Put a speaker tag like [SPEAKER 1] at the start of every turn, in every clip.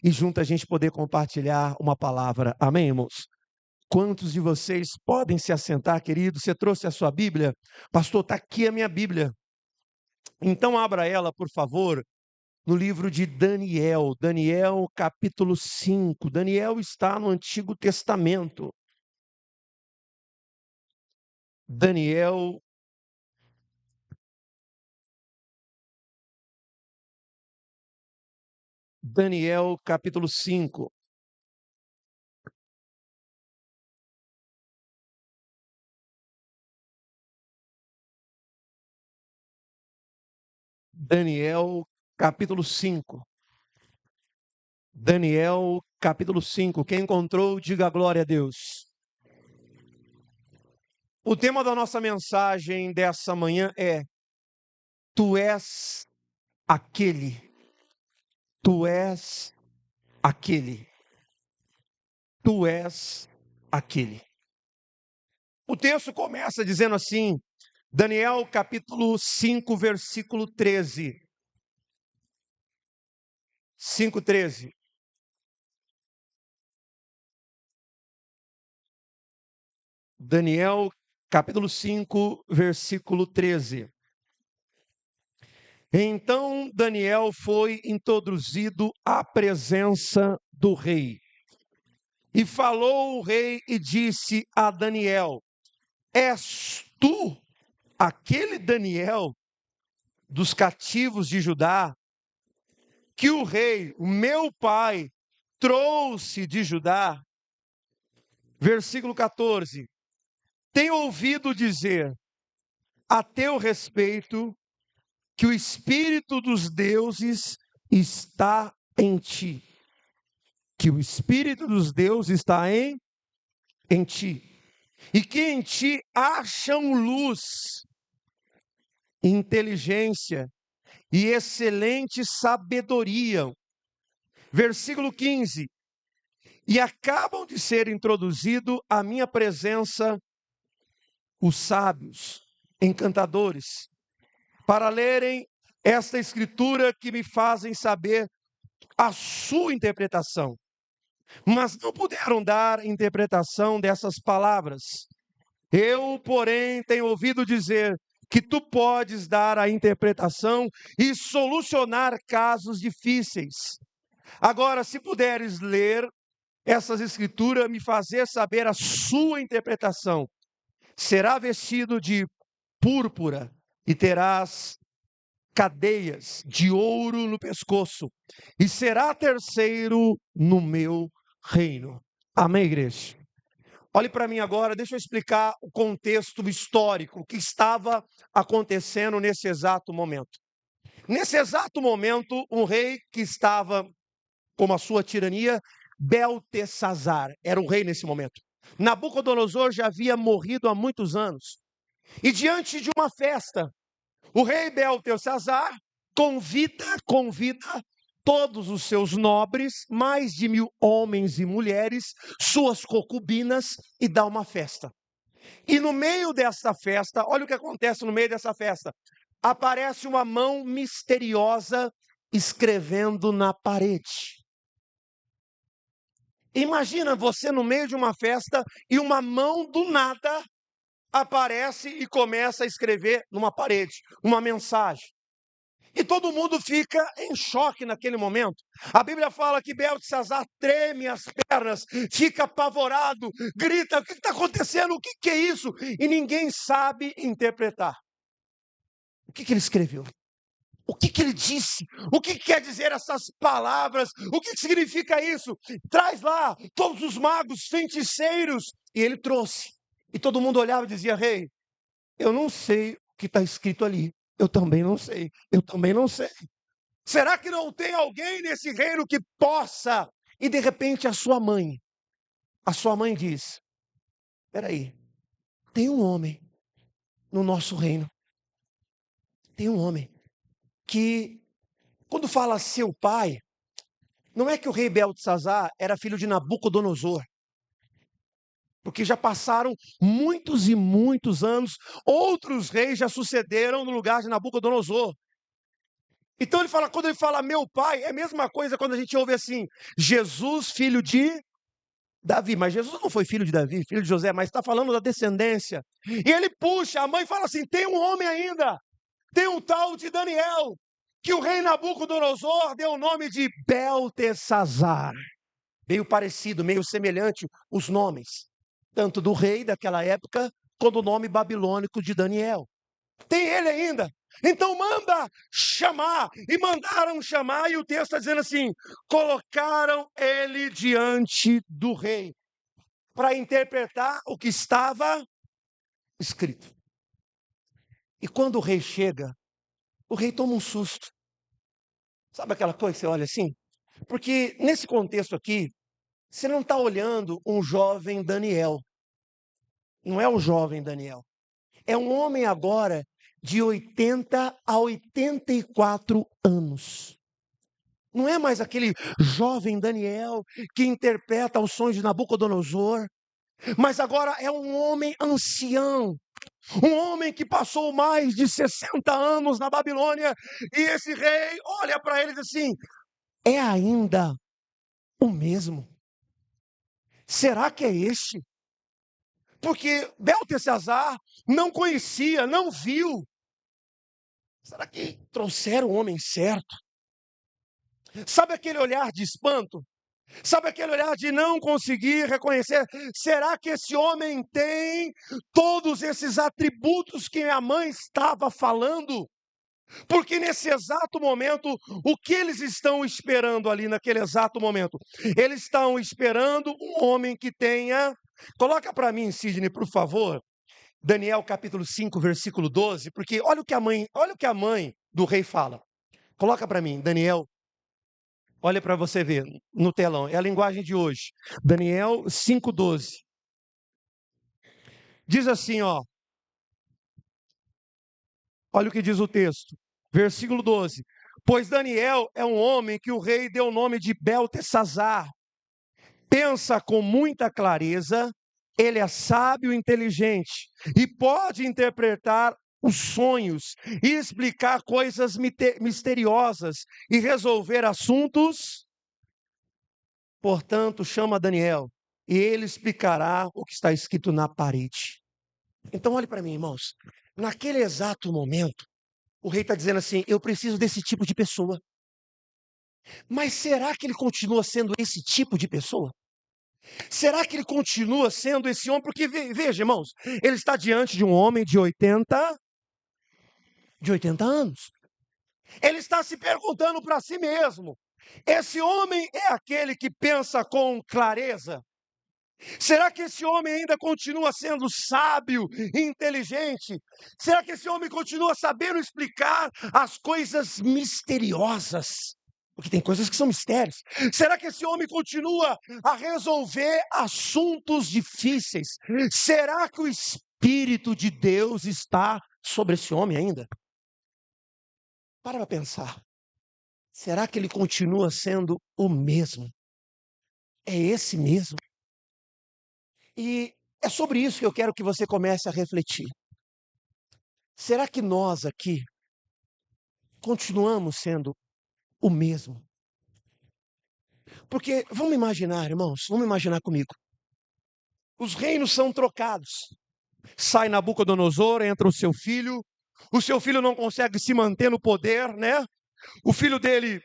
[SPEAKER 1] e junto a gente poder compartilhar uma palavra. Amém, irmãos? Quantos de vocês podem se assentar, querido? Você trouxe a sua Bíblia? Pastor, está aqui a minha Bíblia. Então abra ela, por favor, no livro de Daniel. Daniel, capítulo 5. Daniel está no Antigo Testamento. Daniel, capítulo 5. Daniel, capítulo 5. Daniel, capítulo 5. Quem encontrou, diga glória a Deus. O tema da nossa mensagem dessa manhã é: Tu és aquele. Tu és aquele. Tu és aquele. O texto começa dizendo assim, Daniel capítulo 5, versículo 13. 5:13. Daniel capítulo 5, versículo 13. Então Daniel foi introduzido à presença do rei. E falou o rei e disse a Daniel: És tu aquele Daniel dos cativos de Judá, que o rei, o meu pai, trouxe de Judá? Versículo 14. Tenho ouvido dizer a teu respeito que o Espírito dos deuses está em ti. Que o Espírito dos deuses está em ti. E que em ti acham luz, inteligência e excelente sabedoria. Versículo 15. E acabam de ser introduzidos à minha presença os sábios, encantadores, para lerem esta escritura que me fazem saber a sua interpretação. Mas não puderam dar interpretação dessas palavras. Eu, porém, tenho ouvido dizer que tu podes dar a interpretação e solucionar casos difíceis. Agora, se puderes ler essas escrituras, me fazer saber a sua interpretação, será vestido de púrpura e terás cadeias de ouro no pescoço, e será terceiro no meu reino. Amém, igreja? Olhe para mim agora, deixa eu explicar o contexto histórico que estava acontecendo nesse exato momento. Nesse exato momento, um rei que estava como a sua tirania, Beltesazar, era o rei nesse momento. Nabucodonosor já havia morrido há muitos anos. E diante de uma festa, o rei Beltesazar convida todos os seus nobres, mais de 1000 homens e mulheres, suas concubinas, e dá uma festa. E no meio dessa festa, olha o que acontece no meio dessa festa. Aparece uma mão misteriosa escrevendo na parede. Imagina você no meio de uma festa e uma mão do nada aparece e começa a escrever numa parede uma mensagem. E todo mundo fica em choque naquele momento. A Bíblia fala que Beltesazar treme as pernas, fica apavorado, grita: o que está acontecendo? O que é isso? E ninguém sabe interpretar. O que ele escreveu? O que ele disse? O que quer dizer essas palavras? O que significa isso? Traz lá todos os magos, feiticeiros. E ele trouxe. E todo mundo olhava e dizia: rei, eu não sei o que está escrito ali. Eu também não sei. Eu também não sei. Será que não tem alguém nesse reino que possa? E de repente a sua mãe diz: espera aí, tem um homem no nosso reino. Tem um homem que, quando fala seu pai, não é que o rei Beltesazar era filho de Nabucodonosor, porque já passaram muitos e muitos anos, outros reis já sucederam no lugar de Nabucodonosor. Então quando ele fala meu pai, é a mesma coisa quando a gente ouve assim, Jesus, filho de Davi. Mas Jesus não foi filho de Davi, filho de José, mas está falando da descendência. E ele puxa, a mãe fala assim: tem um homem ainda, tem um tal de Daniel, que o rei Nabucodonosor deu o nome de Beltesazar. Meio parecido, meio semelhante os nomes, tanto do rei daquela época, quanto o nome babilônico de Daniel. Tem ele ainda. Então manda chamar. E mandaram chamar, e o texto está dizendo assim: colocaram ele diante do rei, para interpretar o que estava escrito. E quando o rei chega, o rei toma um susto. Sabe aquela coisa que você olha assim? Porque nesse contexto aqui, você não está olhando um jovem Daniel. Não é o jovem Daniel. É um homem agora de 80 a 84 anos. Não é mais aquele jovem Daniel que interpreta os sonhos de Nabucodonosor, mas agora é um homem ancião, um homem que passou mais de 60 anos na Babilônia, e esse rei olha para ele e diz assim: é ainda o mesmo? Será que é este? Porque Beltesazar não conhecia, não viu. Será que trouxeram o homem certo? Sabe aquele olhar de espanto? Sabe aquele olhar de não conseguir reconhecer? Será que esse homem tem todos esses atributos que a mãe estava falando? Porque nesse exato momento, o que eles estão esperando ali naquele exato momento? Eles estão esperando um homem que tenha. Coloca para mim, Sidney, por favor, Daniel capítulo 5, versículo 12, porque olha o que a mãe do rei fala. Coloca para mim, Daniel. Olha para você ver no telão, é a linguagem de hoje. Daniel 5:12. Diz assim, ó. Olha o que diz o texto. Versículo 12. Pois Daniel é um homem que o rei deu o nome de Beltesazar. Pensa com muita clareza, ele é sábio e inteligente e pode interpretar os sonhos e explicar coisas misteriosas e resolver assuntos. Portanto, chama Daniel e ele explicará o que está escrito na parede. Então, olhe para mim, irmãos. Naquele exato momento, o rei está dizendo assim: eu preciso desse tipo de pessoa. Mas será que ele continua sendo esse tipo de pessoa? Será que ele continua sendo esse homem? Porque, veja, irmãos, ele está diante de um homem de 80 anos. Ele está se perguntando para si mesmo: esse homem é aquele que pensa com clareza? Será que esse homem ainda continua sendo sábio e inteligente? Será que esse homem continua sabendo explicar as coisas misteriosas? Porque tem coisas que são mistérios. Será que esse homem continua a resolver assuntos difíceis? Será que o Espírito de Deus está sobre esse homem ainda? Para pensar. Será que ele continua sendo o mesmo? É esse mesmo? E é sobre isso que eu quero que você comece a refletir. Será que nós aqui continuamos sendo o mesmo? Porque vamos imaginar, irmãos, vamos imaginar comigo. Os reinos são trocados. Sai Nabucodonosor, entra o seu filho não consegue se manter no poder, né? O filho dele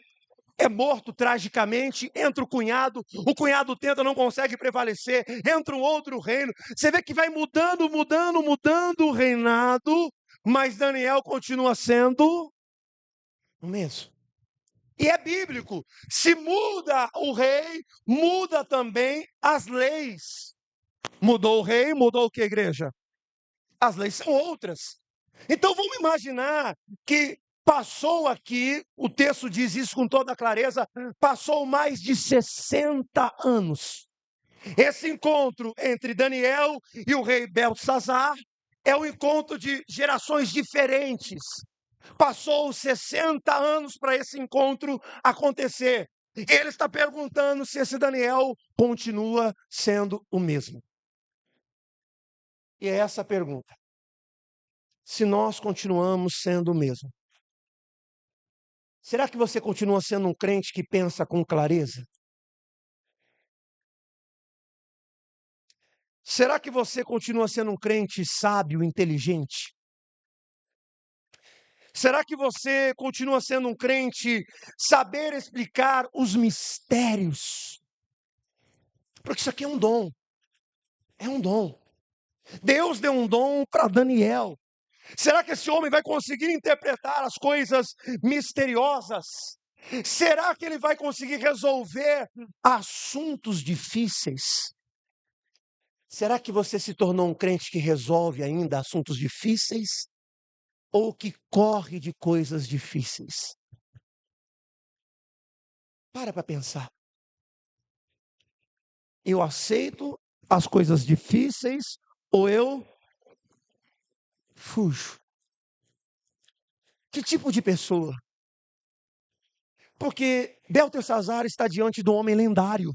[SPEAKER 1] é morto tragicamente, entra o cunhado tenta, não consegue prevalecer, entra um outro reino. Você vê que vai mudando o reinado, mas Daniel continua sendo o mesmo. E é bíblico. Se muda o rei, muda também as leis. Mudou o rei, mudou o que, igreja? As leis são outras. Então vamos imaginar que passou aqui, o texto diz isso com toda clareza, passou mais de 60 anos. Esse encontro entre Daniel e o rei Belsazar é um encontro de gerações diferentes. Passou 60 anos para esse encontro acontecer. E ele está perguntando se esse Daniel continua sendo o mesmo. E é essa a pergunta. Se nós continuamos sendo o mesmo, Será que você continua sendo um crente que pensa com clareza? Será que você continua sendo um crente sábio, inteligente? Será que você continua sendo um crente saber explicar os mistérios? Porque isso aqui é um dom, é um dom. Deus deu um dom para Daniel. Será que esse homem vai conseguir interpretar as coisas misteriosas? Será que ele vai conseguir resolver assuntos difíceis? Será que você se tornou um crente que resolve ainda assuntos difíceis? Ou que corre de coisas difíceis? Para pensar. Eu aceito as coisas difíceis ou eu fujo? Que tipo de pessoa? Porque Beltesazar está diante de um homem lendário.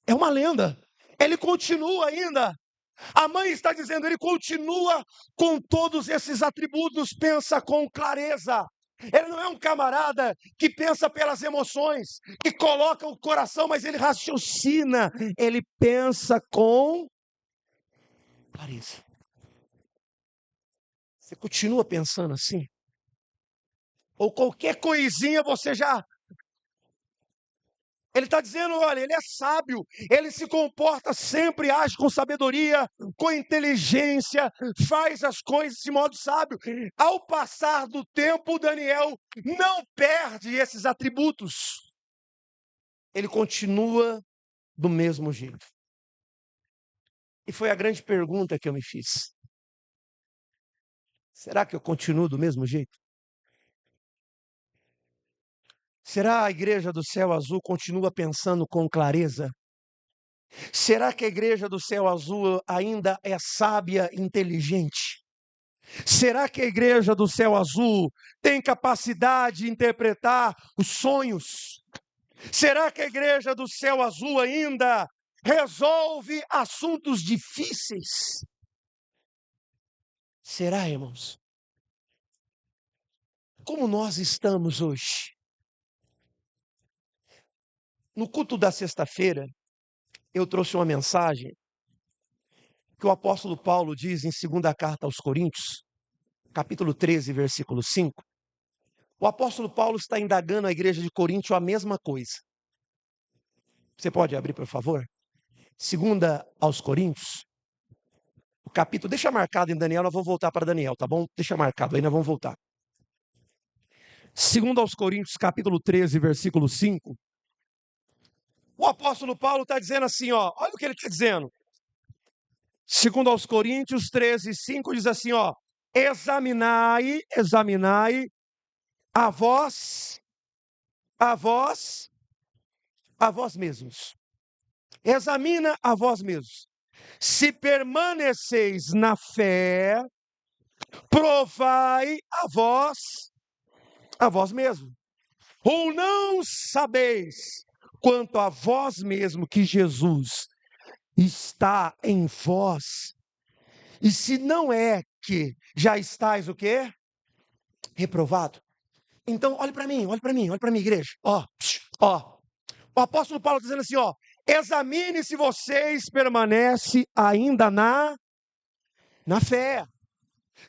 [SPEAKER 1] É uma lenda. Ele continua ainda. A mãe está dizendo, ele continua com todos esses atributos, pensa com clareza. Ele não é um camarada que pensa pelas emoções, que coloca o coração, mas ele raciocina. Ele pensa com clareza. Você continua pensando assim? Ou qualquer coisinha você já... Ele está dizendo, olha, ele é sábio, ele se comporta sempre, age com sabedoria, com inteligência, faz as coisas de modo sábio. Ao passar do tempo, Daniel não perde esses atributos. Ele continua do mesmo jeito. E foi a grande pergunta que eu me fiz. Será que eu continuo do mesmo jeito? Será a igreja do céu azul continua pensando com clareza? Será que a igreja do céu azul ainda é sábia e inteligente? Será que a igreja do céu azul tem capacidade de interpretar os sonhos? Será que a igreja do céu azul ainda resolve assuntos difíceis? Será, irmãos? Como nós estamos hoje? No culto da sexta-feira, eu trouxe uma mensagem que o apóstolo Paulo diz em 2ª carta aos Coríntios, capítulo 13, versículo 5. O apóstolo Paulo está indagando a igreja de Corinto a mesma coisa. Você pode abrir, por favor? 2 o capítulo, deixa marcado em Daniel, nós vamos voltar para Daniel, tá bom? Deixa marcado, aí nós vamos voltar. 2 capítulo 13, versículo 5. O apóstolo Paulo está dizendo assim, ó, olha o que ele está dizendo. 2 13, 5 diz assim, ó, examinai a vós mesmos. Examina a vós mesmos. Se permaneceis na fé, provai a vós mesmos. Ou não sabeis quanto a vós mesmo que Jesus está em vós? E se não é que já estáis o quê? Reprovado. Então, olhe para mim, igreja. Ó. O apóstolo Paulo está dizendo assim, ó, examine se vocês permanecem ainda na fé.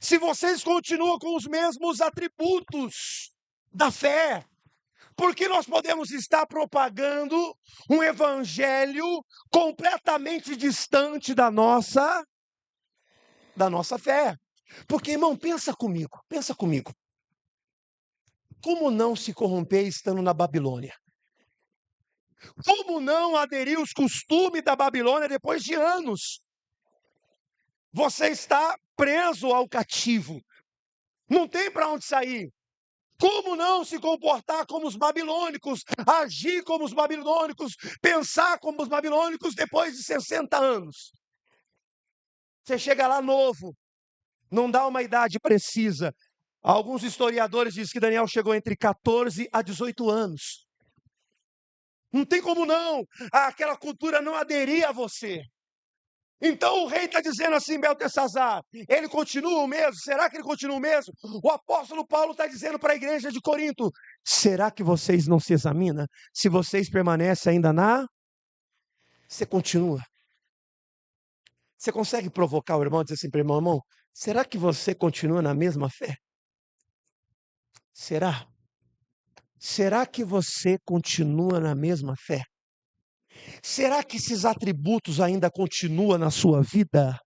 [SPEAKER 1] Se vocês continuam com os mesmos atributos da fé, porque nós podemos estar propagando um evangelho completamente distante da nossa fé. Porque, irmão, pensa comigo. Como não se corromper estando na Babilônia? Como não aderir aos costumes da Babilônia depois de anos? Você está preso ao cativo. Não tem para onde sair. Como não se comportar como os babilônicos, agir como os babilônicos, pensar como os babilônicos depois de 60 anos? Você chega lá novo, não dá uma idade precisa. Alguns historiadores dizem que Daniel chegou entre 14 a 18 anos. Não tem como não, aquela cultura não aderir a você. Então o rei está dizendo assim, Beltesazar, ele continua o mesmo? Será que ele continua o mesmo? O apóstolo Paulo está dizendo para a igreja de Corinto, será que vocês não se examinam? Se vocês permanecem ainda você continua. Você consegue provocar o irmão e dizer assim para o irmão, será que você continua na mesma fé? Será? Será que você continua na mesma fé? Será que esses atributos ainda continuam na sua vida?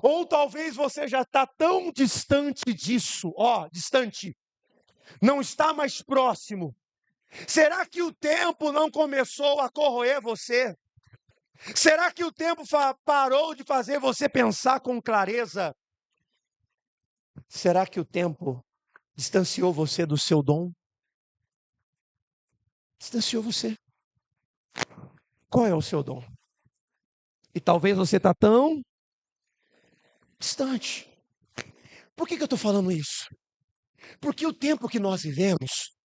[SPEAKER 1] Ou talvez você já está tão distante disso, distante, não está mais próximo. Será que o tempo não começou a corroer você? Será que o tempo parou de fazer você pensar com clareza? Será que o tempo distanciou você do seu dom? Distanciou você. Qual é o seu dom? E talvez você está tão distante. Por que eu estou falando isso? Porque o tempo que nós vivemos,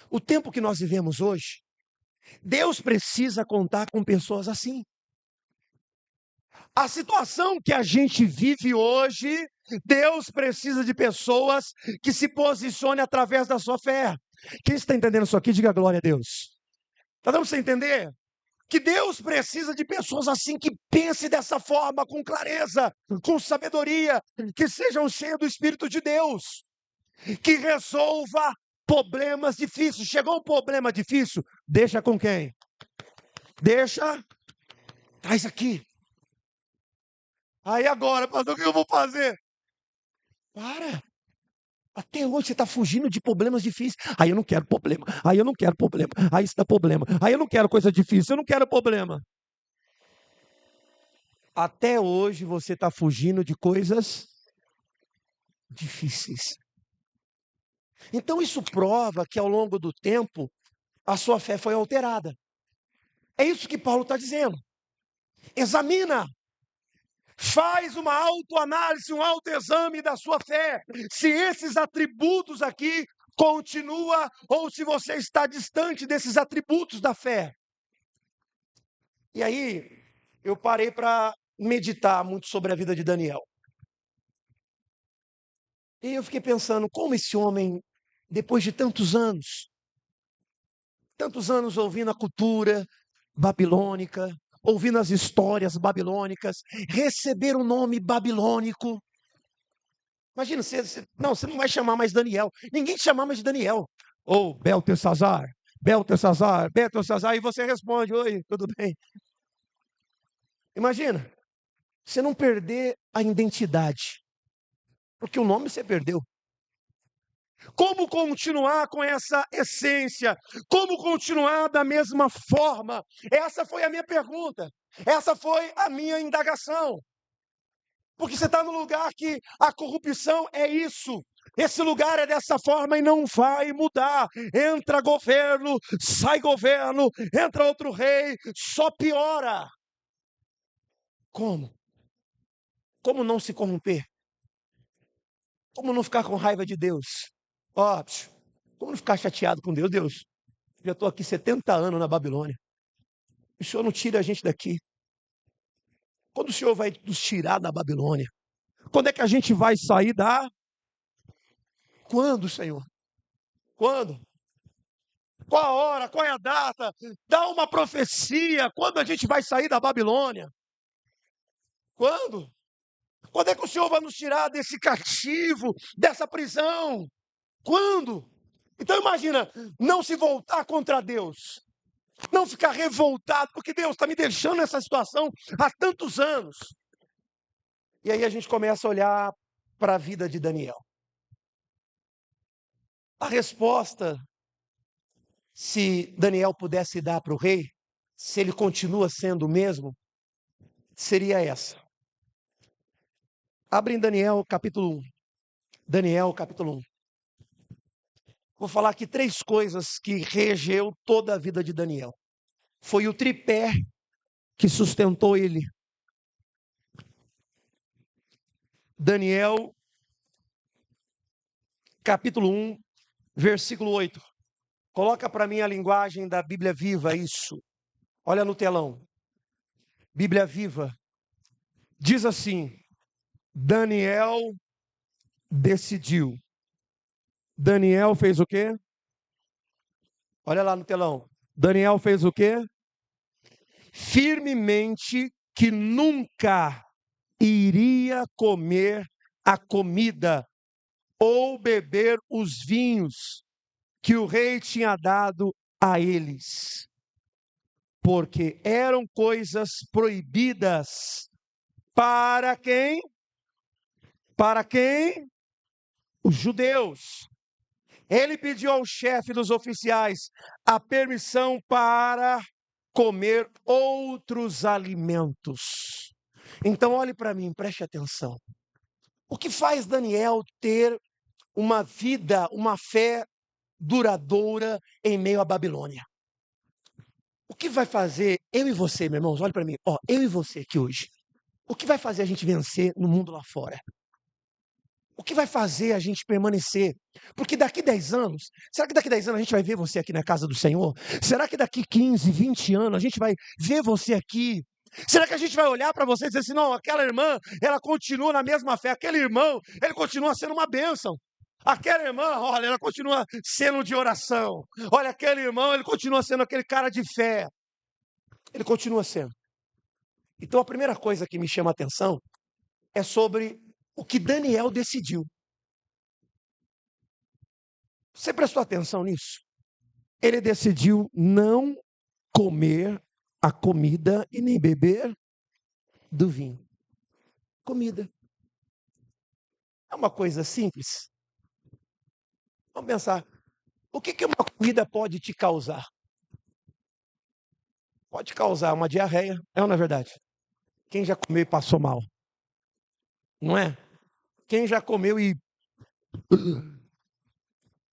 [SPEAKER 1] o tempo que nós vivemos hoje, Deus precisa contar com pessoas assim. A situação que a gente vive hoje, Deus precisa de pessoas que se posicionem através da sua fé. Quem está entendendo isso aqui, diga glória a Deus. Está dando para você entender? Que Deus precisa de pessoas assim que pensem dessa forma, com clareza, com sabedoria, que sejam cheias do Espírito de Deus, que resolva problemas difíceis. Chegou um problema difícil, deixa com quem? Traz aqui. Aí agora, pastor, o que eu vou fazer? Para. Até hoje você está fugindo de problemas difíceis. Aí eu não quero problema. Aí eu não quero problema. Aí isso dá problema. Aí eu não quero coisa difícil. Eu não quero problema. Até hoje você está fugindo de coisas difíceis. Então isso prova que ao longo do tempo a sua fé foi alterada. É isso que Paulo está dizendo. Examina. Faz uma autoanálise, um autoexame da sua fé. Se esses atributos aqui continua ou se você está distante desses atributos da fé. E aí eu parei para meditar muito sobre a vida de Daniel. E eu fiquei pensando como esse homem, depois de tantos anos ouvindo a cultura babilônica, ouvindo as histórias babilônicas, receber um nome babilônico. Imagina, você não vai chamar mais Daniel. Ninguém te chama mais de Daniel. Ou Beltesazar, Beltesazar, Beltesazar, e você responde, oi, tudo bem? Imagina, você não perder a identidade, porque o nome você perdeu. Como continuar com essa essência? Como continuar da mesma forma? Essa foi a minha pergunta. Essa foi a minha indagação. Porque você está no lugar que a corrupção é isso. Esse lugar é dessa forma e não vai mudar. Entra governo, sai governo, entra outro rei, só piora. Como? Como não se corromper? Como não ficar com raiva de Deus? Como não ficar chateado com Deus? Deus, já estou aqui 70 anos na Babilônia. O Senhor não tira a gente daqui. Quando o Senhor vai nos tirar da Babilônia? Quando é que a gente vai sair da... Quando, Senhor? Quando? Qual a hora? Qual é a data? Dá uma profecia. Quando a gente vai sair da Babilônia? Quando? Quando é que o Senhor vai nos tirar desse cativo, dessa prisão? Quando? Então imagina, não se voltar contra Deus. Não ficar revoltado, porque Deus está me deixando nessa situação há tantos anos. E aí a gente começa a olhar para a vida de Daniel. A resposta, se Daniel pudesse dar para o rei, se ele continua sendo o mesmo, seria essa. Abre em Daniel capítulo 1. Daniel capítulo 1. Vou falar aqui 3 coisas que regeu toda a vida de Daniel. Foi o tripé que sustentou ele. Daniel capítulo 1, versículo 8. Coloca para mim a linguagem da Bíblia Viva, isso. Olha no telão. Bíblia Viva. Diz assim: Daniel decidiu. Daniel fez o quê? Olha lá no telão. Daniel fez o quê? Firmemente que nunca iria comer a comida ou beber os vinhos que o rei tinha dado a eles, porque eram coisas proibidas para quem? Para quem? Os judeus. Ele pediu ao chefe dos oficiais a permissão para comer outros alimentos. Então, olhe para mim, preste atenção. O que faz Daniel ter uma vida, uma fé duradoura em meio à Babilônia? O que vai fazer eu e você, meus irmãos? Olhe para mim, eu e você aqui hoje. O que vai fazer a gente vencer no mundo lá fora? O que vai fazer a gente permanecer? Porque daqui 10 anos, será que daqui 10 anos a gente vai ver você aqui na casa do Senhor? Será que daqui 15, 20 anos a gente vai ver você aqui? Será que a gente vai olhar para você e dizer assim, não, aquela irmã, ela continua na mesma fé, aquele irmão, ele continua sendo uma bênção. Aquela irmã, olha, ela continua sendo de oração. Olha, aquele irmão, ele continua sendo aquele cara de fé. Ele continua sendo. Então a primeira coisa que me chama a atenção é sobre o que Daniel decidiu. Você prestou atenção nisso? Ele decidiu não comer a comida e nem beber do vinho. Comida. É uma coisa simples. Vamos pensar. O que uma comida pode te causar? Pode causar uma diarreia. É ou não é verdade? Quem já comeu e passou mal? Não é? Quem já comeu e...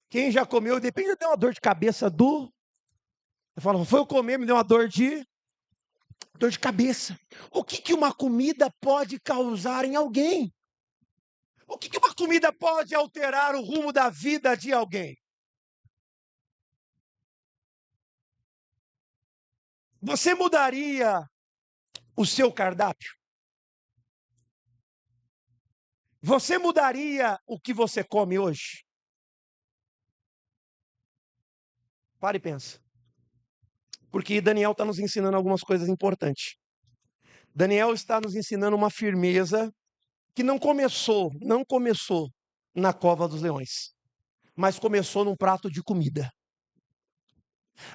[SPEAKER 1] Quem já comeu, depende de uma dor de cabeça do... Eu falo, foi eu comer, me deu uma dor de cabeça. O que uma comida pode causar em alguém? O que uma comida pode alterar o rumo da vida de alguém? Você mudaria o seu cardápio? Você mudaria o que você come hoje? Para e pensa. Porque Daniel está nos ensinando algumas coisas importantes. Daniel está nos ensinando uma firmeza que não começou na cova dos leões, mas começou num prato de comida.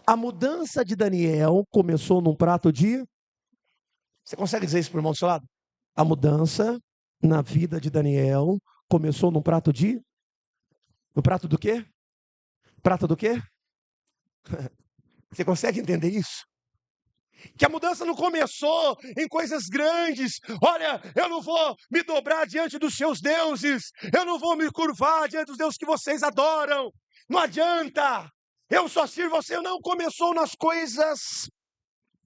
[SPEAKER 1] A mudança de Daniel começou num prato de... Você consegue dizer isso para o irmão do seu lado? A mudança na vida de Daniel começou num prato de... No prato do quê? Prato do quê? Você consegue entender isso? Que a mudança não começou em coisas grandes. Olha, eu não vou me dobrar diante dos seus deuses. Eu não vou me curvar diante dos deuses que vocês adoram. Não adianta. Eu só sirvo você. Não começou nas coisas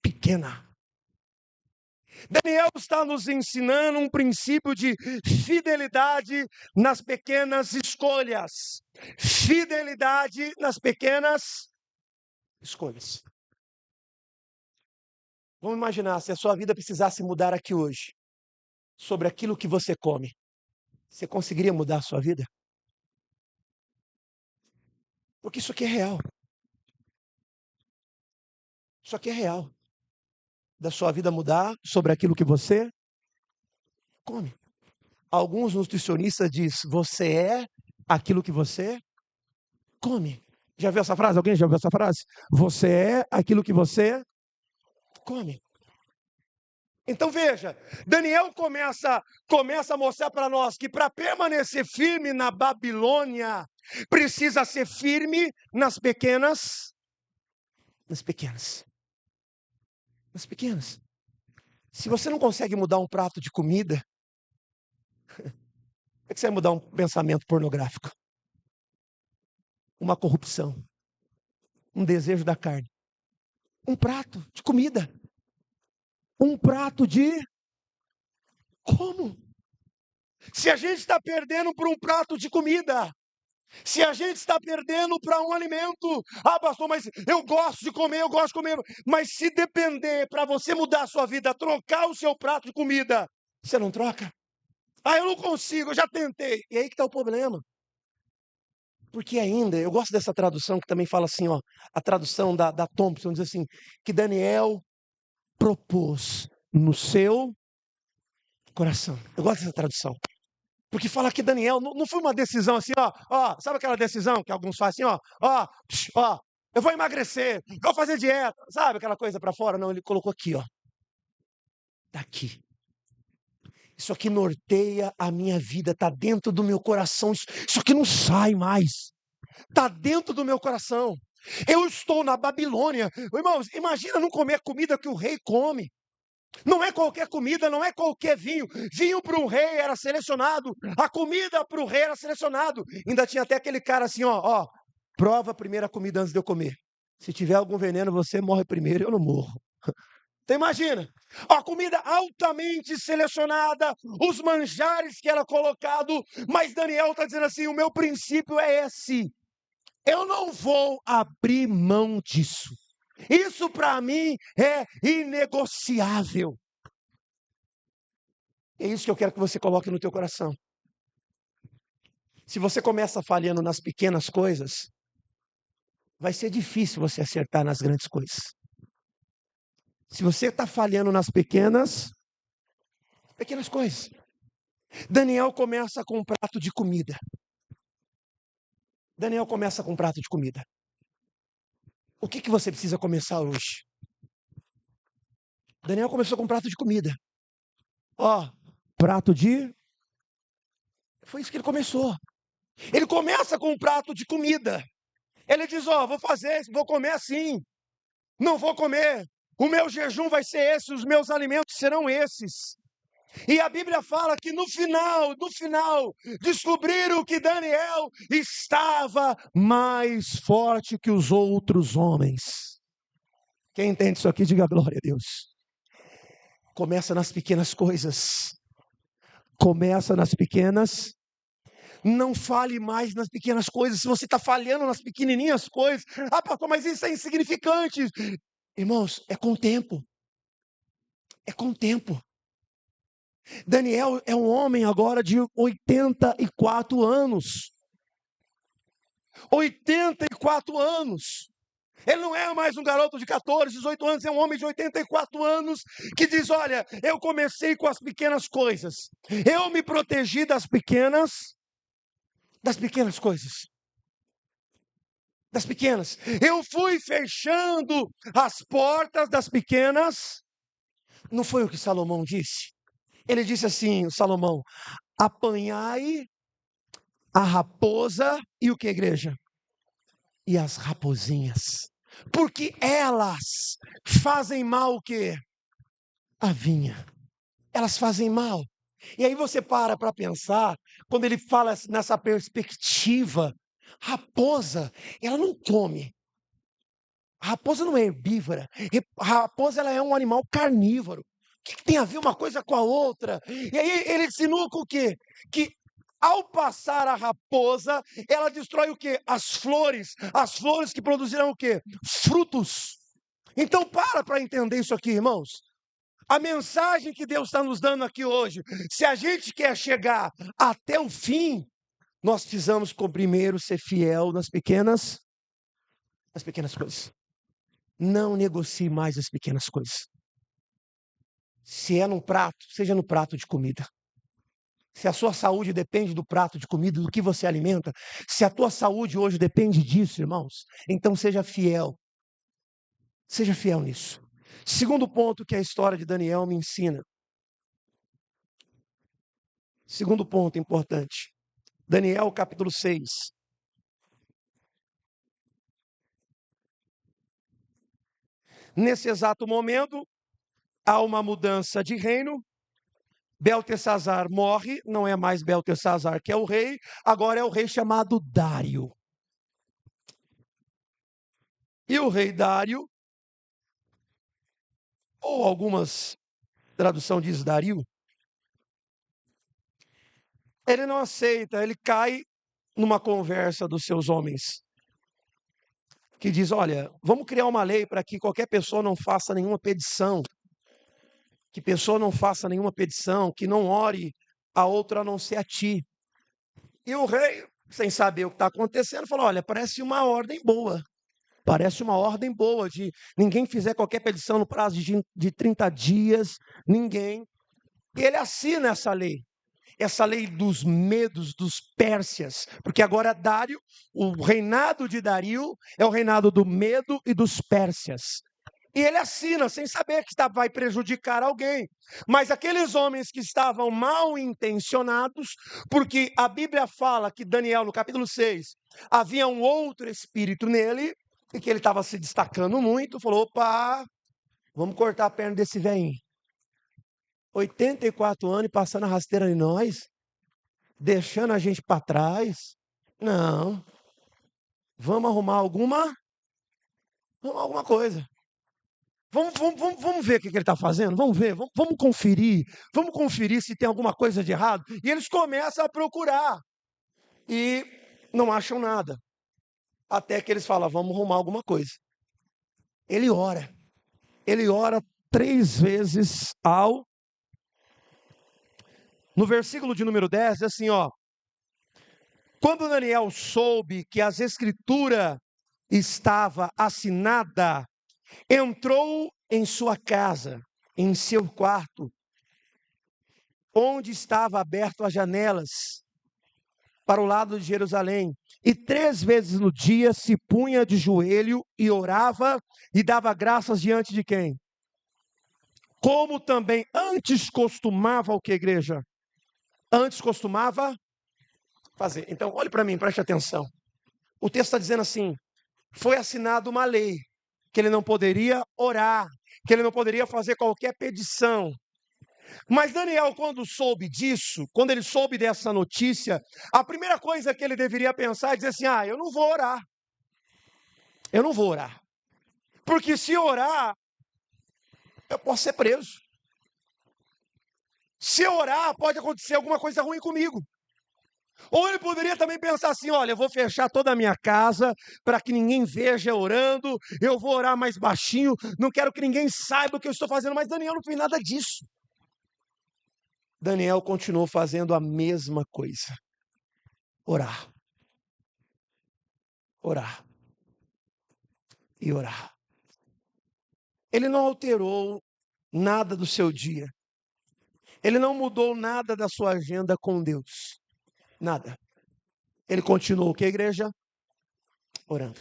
[SPEAKER 1] pequenas. Daniel está nos ensinando um princípio de fidelidade nas pequenas escolhas. Fidelidade nas pequenas escolhas. Vamos imaginar se a sua vida precisasse mudar aqui hoje, sobre aquilo que você come. Você conseguiria mudar a sua vida? Porque isso aqui é real. Isso aqui é real. Da sua vida mudar sobre aquilo que você come. Alguns nutricionistas dizem, você é aquilo que você come. Já viu essa frase? Alguém já viu essa frase? Você é aquilo que você come. Então veja, Daniel começa a mostrar para nós que para permanecer firme na Babilônia, precisa ser firme nas pequenas. Se você não consegue mudar um prato de comida, como é que você vai mudar um pensamento pornográfico? Uma corrupção, um desejo da carne. Um prato de comida. Um prato de... Como? Se a gente está perdendo por um prato de comida, se a gente está perdendo para um alimento, pastor, mas eu gosto de comer, mas se depender para você mudar a sua vida, trocar o seu prato de comida, Você não troca? Ah, eu não consigo, eu já tentei. E aí que está o problema. Porque ainda, eu gosto dessa tradução que também fala assim, ó, a tradução da Thompson diz assim, que Daniel propôs no seu coração. Eu gosto dessa tradução. Porque fala que Daniel não foi uma decisão assim, ó, sabe aquela decisão que alguns fazem assim, ó, eu vou emagrecer, eu vou fazer dieta, sabe aquela coisa para fora? Não, ele colocou aqui, ó, tá aqui. Isso aqui norteia a minha vida, está dentro do meu coração, isso aqui não sai mais, está dentro do meu coração. Eu estou na Babilônia, irmãos, imagina não comer comida que o rei come. Não é qualquer comida, não é qualquer vinho. Vinho para um rei era selecionado, a comida para o rei era selecionado. Ainda tinha até aquele cara assim, ó, prova a primeira comida antes de eu comer. Se tiver algum veneno, você morre primeiro, eu não morro. Então imagina, a comida altamente selecionada, os manjares que era colocado, mas Daniel está dizendo assim, o meu princípio é esse. Eu não vou abrir mão disso. Isso para mim é inegociável. É isso que eu quero que você coloque no teu coração. Se você começa falhando nas pequenas coisas, vai ser difícil você acertar nas grandes coisas. Se você está falhando nas pequenas coisas. Daniel começa com um prato de comida. Daniel começa com um prato de comida. O que você precisa começar hoje? Daniel começou com um prato de comida. Prato de... Foi isso que ele começou. Ele começa com um prato de comida. Ele diz, vou fazer, vou comer assim. Não vou comer. O meu jejum vai ser esse, os meus alimentos serão esses. E a Bíblia fala que no final, descobriram que Daniel estava mais forte que os outros homens. Quem entende isso aqui, diga glória a Deus. Começa nas pequenas coisas. Começa nas pequenas. Não fale mais nas pequenas coisas. Se você está falhando nas pequenininhas coisas, pastor, mas isso é insignificante. Irmãos, é com o tempo. É com o tempo. Daniel é um homem agora de 84 anos. 84 anos. Ele não é mais um garoto de 14, 18 anos, é um homem de 84 anos que diz, olha, eu comecei com as pequenas coisas. Eu me protegi das pequenas coisas. Das pequenas. Eu fui fechando as portas das pequenas. Não foi o que Salomão disse? Ele disse assim, Salomão, apanhai a raposa e o que, igreja? E as raposinhas. Porque elas fazem mal o quê? A vinha. Elas fazem mal. E aí você para pensar, quando ele fala nessa perspectiva, raposa, ela não come. A raposa não é herbívora. A raposa ela é um animal carnívoro. O que tem a ver uma coisa com a outra? E aí ele insinua com o quê? Que ao passar a raposa, ela destrói o quê? As flores que produzirão o quê? Frutos. Então para entender isso aqui, irmãos. A mensagem que Deus está nos dando aqui hoje, se a gente quer chegar até o fim, nós precisamos primeiro ser fiel nas pequenas coisas. Não negocie mais as pequenas coisas. Se é num prato, seja no prato de comida. Se a sua saúde depende do prato de comida, do que você alimenta, se a tua saúde hoje depende disso, irmãos, então seja fiel. Seja fiel nisso. Segundo ponto que a história de Daniel me ensina. Segundo ponto importante. Daniel capítulo 6. Nesse exato momento, há uma mudança de reino. Beltesazar morre, não é mais Beltesazar que é o rei, agora é o rei chamado Dário. E o rei Dário, ou algumas traduções diz Dario, ele não aceita, ele cai numa conversa dos seus homens, que diz, olha, vamos criar uma lei para que qualquer pessoa não faça nenhuma petição que pessoa não faça nenhuma petição, que não ore a outra a não ser a ti. E o rei, sem saber o que está acontecendo, falou: olha, parece uma ordem boa. Parece uma ordem boa de ninguém fizer qualquer petição no prazo de 30 dias, ninguém. E ele assina essa lei dos medos, dos pérsias, porque agora Dário, o reinado de Dario é o reinado do medo e dos pérsias. E ele assina sem saber que vai prejudicar alguém. Mas aqueles homens que estavam mal intencionados, porque a Bíblia fala que Daniel, no capítulo 6, havia um outro espírito nele, e que ele estava se destacando muito, falou: opa, vamos cortar a perna desse velhinho. 84 anos e passando a rasteira em nós, deixando a gente para trás. Não. Vamos arrumar alguma coisa. Vamos ver o que ele está fazendo? Vamos ver, vamos conferir se tem alguma coisa de errado. E eles começam a procurar e não acham nada. Até que eles falam: vamos arrumar alguma coisa. Ele ora 3 vezes ao... No versículo de número 10, diz assim, ó: quando Daniel soube que as escrituras estava assinada, entrou em sua casa, em seu quarto, onde estava aberto as janelas para o lado de Jerusalém, e 3 vezes no dia se punha de joelho e orava e dava graças diante de quem? Como também antes costumava o que, igreja? Antes costumava fazer. Então, olhe para mim, preste atenção. O texto está dizendo assim: foi assinada uma lei, que ele não poderia orar, que ele não poderia fazer qualquer petição. Mas Daniel, quando soube disso, quando ele soube dessa notícia, a primeira coisa que ele deveria pensar é dizer assim: eu não vou orar. Eu não vou orar. Porque se orar, eu posso ser preso. Se orar, pode acontecer alguma coisa ruim comigo. Ou ele poderia também pensar assim: olha, eu vou fechar toda a minha casa para que ninguém veja orando, eu vou orar mais baixinho, não quero que ninguém saiba o que eu estou fazendo. Mas Daniel não fez nada disso. Daniel continuou fazendo a mesma coisa: orar. Orar. E orar. Ele não alterou nada do seu dia. Ele não mudou nada da sua agenda com Deus. Nada. Ele continuou o que, igreja? Orando.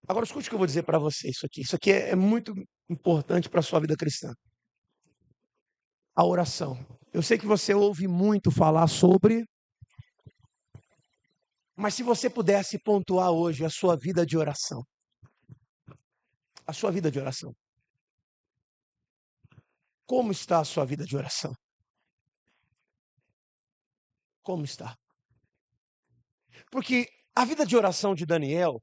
[SPEAKER 1] Agora escute o que eu vou dizer para você isso aqui. Isso aqui é muito importante para a sua vida cristã. A oração. Eu sei que você ouve muito falar sobre, mas se você pudesse pontuar hoje a sua vida de oração. A sua vida de oração. Como está a sua vida de oração? Como está? Porque a vida de oração de Daniel,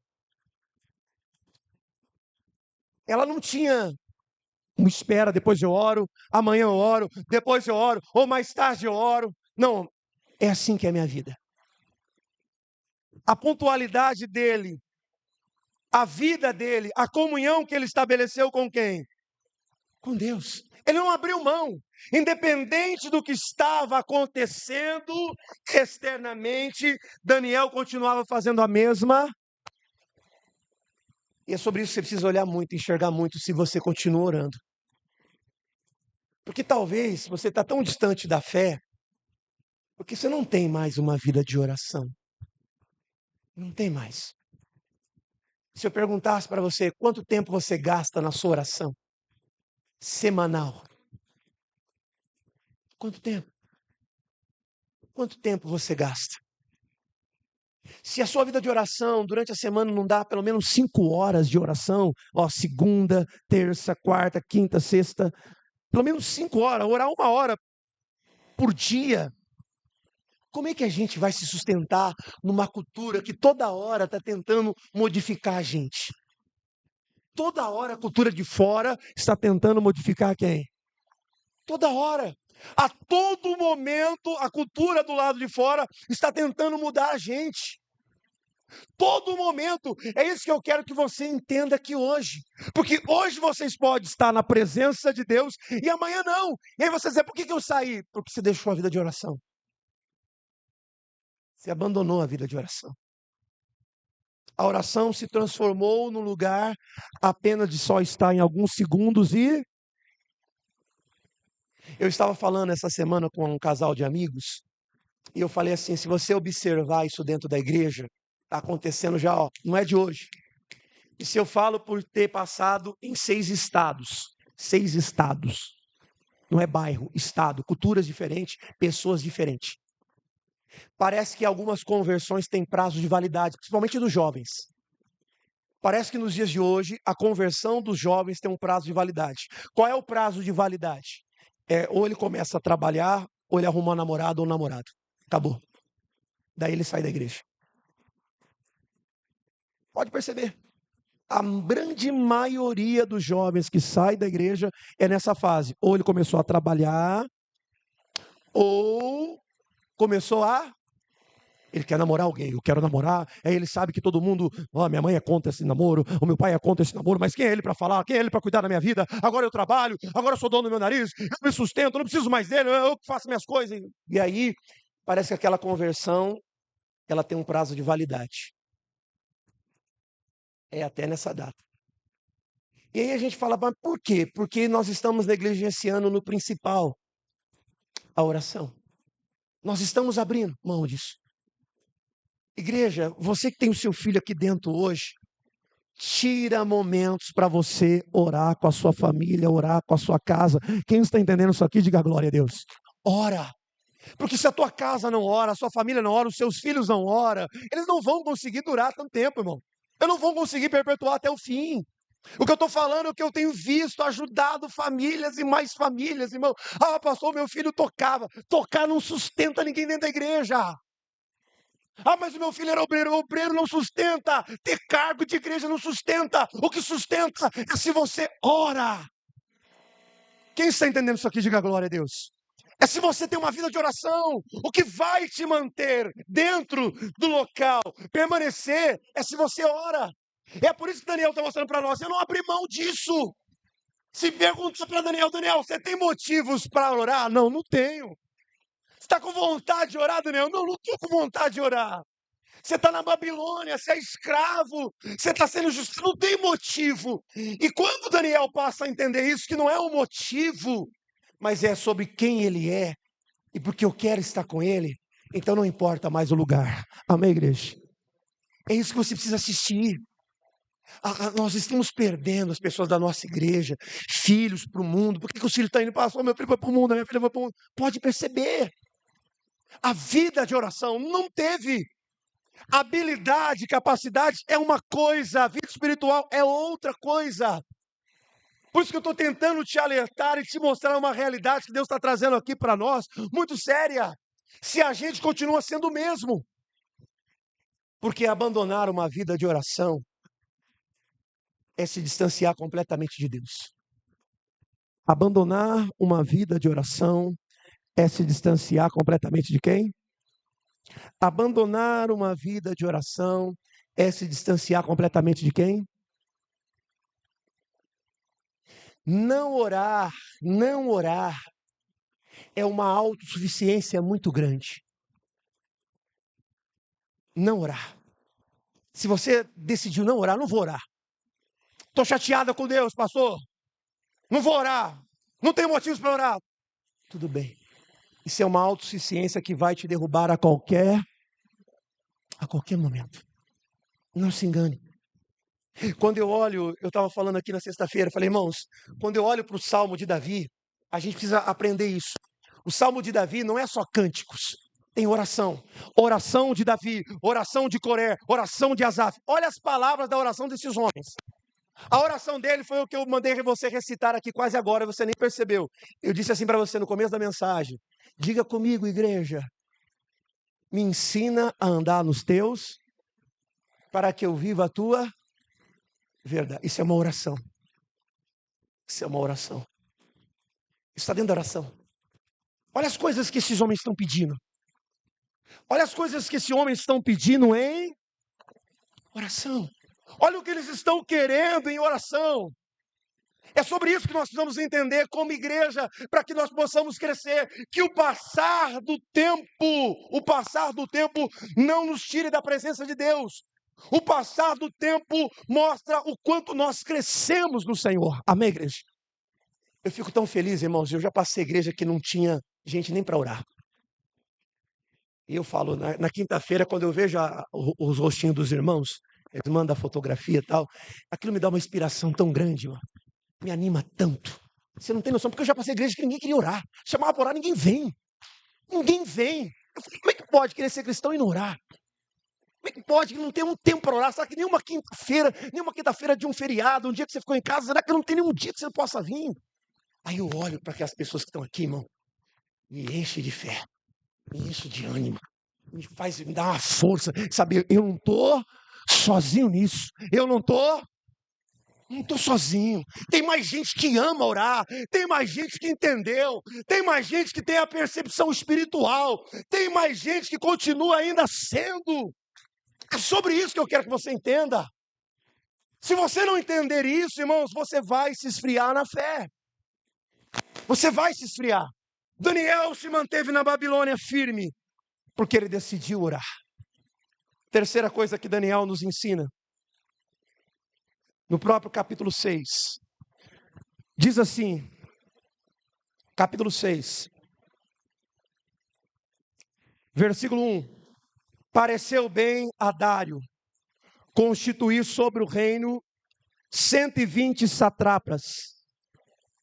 [SPEAKER 1] ela não tinha uma espera, depois eu oro, amanhã eu oro, depois eu oro, ou mais tarde eu oro. Não, é assim que é a minha vida. A pontualidade dele, a vida dele, a comunhão que ele estabeleceu com quem? Com Deus. Ele não abriu mão, independente do que estava acontecendo externamente, Daniel continuava fazendo a mesma. E é sobre isso que você precisa olhar muito, enxergar muito, se você continua orando. Porque talvez você está tão distante da fé, porque você não tem mais uma vida de oração. Não tem mais. Se eu perguntasse para você, quanto tempo você gasta na sua oração semanal? Quanto tempo? Quanto tempo você gasta? Se a sua vida de oração durante a semana não dá pelo menos 5 horas de oração, segunda, terça, quarta, quinta, sexta, pelo menos 5 horas, orar 1 hora por dia. Como é que a gente vai se sustentar numa cultura que toda hora está tentando modificar a gente? Toda hora a cultura de fora está tentando modificar quem? Toda hora. A todo momento a cultura do lado de fora está tentando mudar a gente. Todo momento. É isso que eu quero que você entenda aqui hoje. Porque hoje vocês podem estar na presença de Deus e amanhã não. E aí você diz, por que eu saí? Porque você deixou a vida de oração. Você abandonou a vida de oração. A oração se transformou num lugar apenas de só estar em alguns segundos e... Eu estava falando essa semana com um casal de amigos e eu falei assim, se você observar isso dentro da igreja, está acontecendo já, ó, não é de hoje. E se eu falo por ter passado em 6 estados, não é bairro, estado, culturas diferentes, pessoas diferentes. Parece que algumas conversões têm prazo de validade, principalmente dos jovens. Parece que nos dias de hoje, a conversão dos jovens tem um prazo de validade. Qual é o prazo de validade? Ou ele começa a trabalhar, ou ele arruma um namorado ou um namorado. Acabou. Daí ele sai da igreja. Pode perceber. A grande maioria dos jovens que sai da igreja é nessa fase. Ou ele começou a trabalhar, ou começou a... Ele quer namorar alguém, eu quero namorar. Aí ele sabe que todo mundo, minha mãe é contra esse namoro, o meu pai é contra esse namoro, mas quem é ele para falar? Quem é ele para cuidar da minha vida? Agora eu trabalho, agora eu sou dono do meu nariz, eu me sustento, eu não preciso mais dele, eu que faço minhas coisas. E aí, parece que aquela conversão, ela tem um prazo de validade. É até nessa data. E aí a gente fala, mas por quê? Porque nós estamos negligenciando no principal, a oração. Nós estamos abrindo mão disso. Igreja, você que tem o seu filho aqui dentro hoje, tira momentos para você orar com a sua família, orar com a sua casa. Quem está entendendo isso aqui, diga glória a Deus. Ora. Porque se a tua casa não ora, a sua família não ora, os seus filhos não oram, eles não vão conseguir durar tanto tempo, irmão. Eles não vão conseguir perpetuar até o fim. O que eu estou falando é que eu tenho visto, ajudado famílias e mais famílias, irmão. Pastor, meu filho tocava. Tocar não sustenta ninguém dentro da igreja. Mas o meu filho era obreiro. O obreiro não sustenta. Ter cargo de igreja não sustenta. O que sustenta é se você ora. Quem está entendendo isso aqui, diga glória a Deus. É se você tem uma vida de oração. O que vai te manter dentro do local, permanecer, é se você ora. É por isso que Daniel está mostrando para nós. Eu não abri mão disso. Se pergunta para Daniel, você tem motivos para orar? Não, não tenho. Você está com vontade de orar, Daniel? Não, não estou com vontade de orar. Você está na Babilônia, você é escravo, você está sendo justo, não tem motivo. E quando Daniel passa a entender isso, que não é um motivo, mas é sobre quem ele é, e porque eu quero estar com ele, então não importa mais o lugar. Amém, igreja? É isso que você precisa assistir. Nós estamos perdendo as pessoas da nossa igreja, filhos para o mundo. Por que os filhos estão indo para o meu filho foi para o mundo, minha filha foi para o mundo? Pode perceber. A vida de oração não teve. Habilidade, capacidade é uma coisa, a vida espiritual é outra coisa. Por isso que eu estou tentando te alertar e te mostrar uma realidade que Deus está trazendo aqui para nós, muito séria. Se a gente continua sendo o mesmo. Porque abandonar uma vida de oração é se distanciar completamente de Deus. Abandonar uma vida de oração é se distanciar completamente de quem? Abandonar uma vida de oração é se distanciar completamente de quem? Não orar é uma autossuficiência muito grande. Não orar. Se você decidiu não orar, não vou orar. Estou chateada com Deus, pastor. Não vou orar. Não tenho motivos para orar. Tudo bem. Isso é uma autossuficiência que vai te derrubar a qualquer momento. Não se engane. Quando eu olho, eu estava falando aqui na sexta-feira, falei, irmãos, quando eu olho para o Salmo de Davi, a gente precisa aprender isso. O Salmo de Davi não é só cânticos, tem oração. Oração de Davi, oração de Coré, oração de Asaf. Olha as palavras da oração desses homens. A oração dele foi o que eu mandei você recitar aqui quase agora, você nem percebeu. Eu disse assim para você no começo da mensagem, diga comigo, igreja, me ensina a andar nos teus, para que eu viva a tua verdade. Isso é uma oração. Isso é uma oração. Isso está dentro da oração. Olha as coisas que esses homens estão pedindo. Olha as coisas que esses homens estão pedindo em Oração. Olha o que eles estão querendo em oração. É sobre isso que nós precisamos entender como igreja, para que nós possamos crescer, que o passar do tempo não nos tire da presença de Deus. O passar do tempo mostra o quanto nós crescemos no Senhor. Amém, igreja? Eu fico tão feliz, irmãos, eu já passei igreja que não tinha gente nem para orar. E eu falo, na quinta-feira, quando eu vejo os rostinhos dos irmãos, eles mandam a fotografia e tal, aquilo me dá uma inspiração tão grande, mano. Me anima tanto. Você não tem noção, porque eu já passei igreja que ninguém queria orar. Chamava para orar, ninguém vem. Ninguém vem. Eu falei, como é que pode querer ser cristão e não orar? Como é que pode não ter um tempo para orar? Será que nenhuma quinta-feira de um feriado, um dia que você ficou em casa, será que não tem nenhum dia que você não possa vir? Aí eu olho para aquelas pessoas que estão aqui, irmão, me enche de fé, me enche de ânimo, me dá uma força, sabe? Eu não estou sozinho nisso, eu não estou sozinho. Tem mais gente que ama orar, tem mais gente que entendeu, tem mais gente que tem a percepção espiritual, tem mais gente que continua ainda sendo. É sobre isso que eu quero que você entenda. Se você não entender isso, irmãos, você vai se esfriar na fé. Você vai se esfriar. Daniel se manteve na Babilônia firme, porque ele decidiu orar. Terceira coisa que Daniel nos ensina, no próprio capítulo 6, diz assim, capítulo 6, versículo 1, pareceu bem a Dário constituir sobre o reino 120 satrapas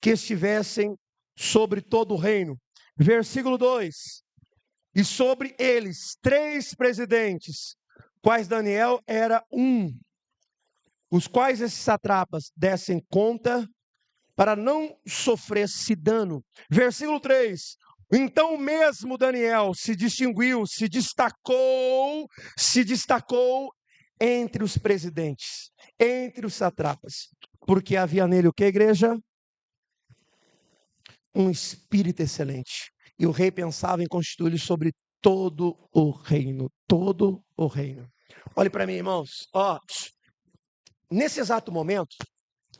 [SPEAKER 1] que estivessem sobre todo o reino. Versículo 2, e sobre eles 3 presidentes, quais Daniel era um, os quais esses satrapas dessem conta para não sofresse dano. Versículo 3, então mesmo Daniel se destacou entre os presidentes, entre os satrapas, porque havia nele o que, igreja? Um espírito excelente. E o rei pensava em constituir sobre todo o reino, todo o reino. Olhe para mim, irmãos, nesse exato momento,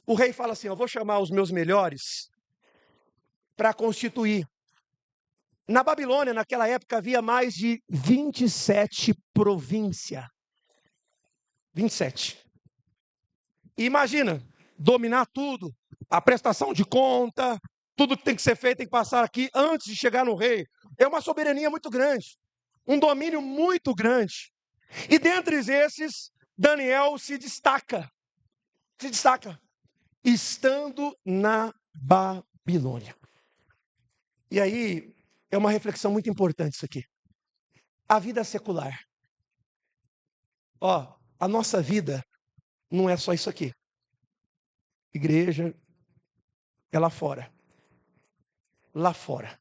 [SPEAKER 1] o rei fala assim, eu vou chamar os meus melhores para constituir. Na Babilônia, naquela época, havia mais de 27 províncias. 27. E imagina, dominar tudo, a prestação de conta, tudo que tem que ser feito tem que passar aqui antes de chegar no rei. É uma soberania muito grande, um domínio muito grande. E dentre esses, Daniel se destaca, estando na Babilônia. E aí, é uma reflexão muito importante isso aqui. A vida secular. A nossa vida não é só isso aqui. Igreja é lá fora. Lá fora.